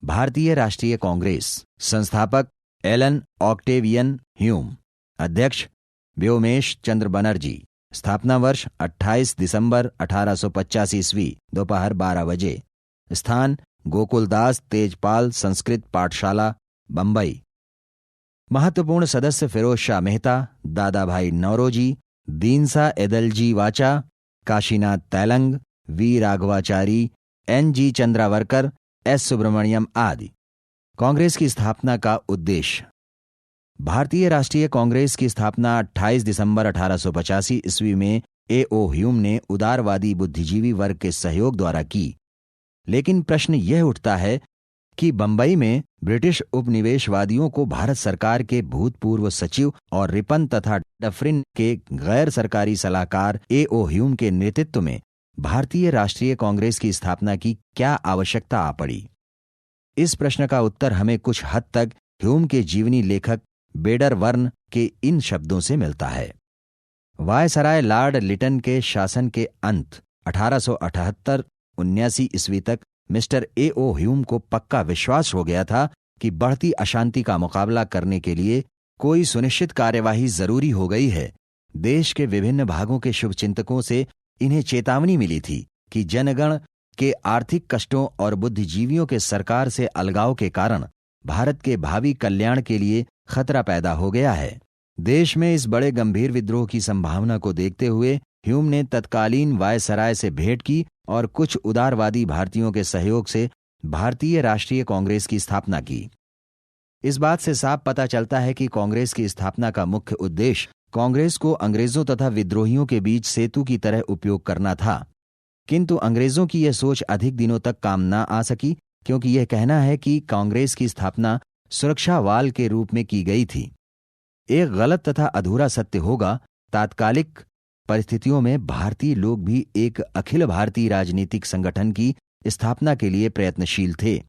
भारतीय राष्ट्रीय कांग्रेस। संस्थापक एलन ऑक्टेवियन ह्यूम। अध्यक्ष व्योमेश चंद्र बनर्जी। स्थापना वर्ष 28 दिसंबर 1885 ईस्वी, दोपहर 12 बजे। स्थान गोकुलदास तेजपाल संस्कृत पाठशाला, बंबई। महत्वपूर्ण सदस्य फिरोज शाह मेहता, दादा भाई Naoroji, Dinshaw Edulji Wacha, Kashinath Telang, V Raghavachari, N G. Chandavarkar, S. Subramaniam आदि। कांग्रेस की स्थापना का उद्देश्य। भारतीय राष्ट्रीय कांग्रेस की स्थापना 28 दिसंबर 1885 ईस्वी में ए.ओ. ह्यूम ने उदारवादी बुद्धिजीवी वर्ग के सहयोग द्वारा की। लेकिन प्रश्न यह उठता है कि बंबई में ब्रिटिश उपनिवेशवादियों को भारत सरकार के भूतपूर्व सचिव और रिपन तथा डफरिन के गैर सरकारी सलाहकार ए.ओ. ह्यूम के नेतृत्व में भारतीय राष्ट्रीय कांग्रेस की स्थापना की क्या आवश्यकता आ पड़ी। इस प्रश्न का उत्तर हमें कुछ हद तक ह्यूम के जीवनी लेखक बेडरवर्न के इन शब्दों से मिलता है। वायसराय लॉर्ड लिटन के शासन के अंत 1878-79 ईस्वी तक मिस्टर ए.ओ. ह्यूम को पक्का विश्वास हो गया था कि बढ़ती अशांति का मुकाबला करने के लिए कोई सुनिश्चित कार्यवाही जरूरी हो गई है। देश के विभिन्न भागों के शुभचिंतकों से इन्हें चेतावनी मिली थी कि जनगण के आर्थिक कष्टों और बुद्धिजीवियों के सरकार से अलगाव के कारण भारत के भावी कल्याण के लिए खतरा पैदा हो गया है। देश में इस बड़े गंभीर विद्रोह की संभावना को देखते हुए ह्यूम ने तत्कालीन वायसराय से भेंट की और कुछ उदारवादी भारतीयों के सहयोग से भारतीय राष्ट्रीय कांग्रेस की स्थापना की। इस बात से साफ पता चलता है कि कांग्रेस की स्थापना का मुख्य उद्देश्य कांग्रेस को अंग्रेजों तथा विद्रोहियों के बीच सेतु की तरह उपयोग करना था। किंतु अंग्रेजों की यह सोच अधिक दिनों तक काम न आ सकी, क्योंकि यह कहना है कि कांग्रेस की स्थापना सुरक्षा वाल के रूप में की गई थी। एक गलत तथा अधूरा सत्य होगा, तात्कालिक परिस्थितियों में भारतीय लोग भी एक अखिल भारतीय राजनीतिक संगठन की स्थापना के लिए प्रयत्नशील थे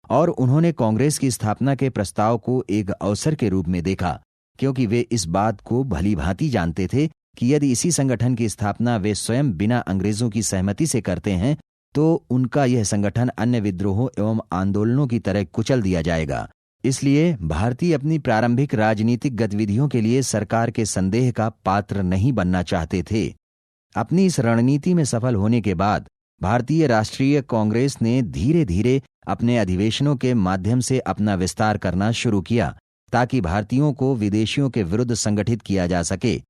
और उन्होंने कांग्रेस की स्थापना के प्रस्ताव को एक अवसर के रूप में देखा, क्योंकि वे इस बात को भली भांति जानते थे कि यदि इसी संगठन की स्थापना वे स्वयं बिना अंग्रेजों की सहमति से करते हैं तो उनका यह संगठन अन्य विद्रोहों एवं आंदोलनों की तरह कुचल दिया जाएगा। इसलिए भारतीय अपनी प्रारंभिक राजनीतिक गतिविधियों के लिए सरकार के संदेह का पात्र नहीं बनना चाहते थे। अपनी इस रणनीति में सफल होने के बाद भारतीय राष्ट्रीय कांग्रेस ने धीरे धीरे अपने अधिवेशनों के माध्यम से अपना विस्तार करना शुरू किया, ताकि भारतीयों को विदेशियों के विरुद्ध संगठित किया जा सके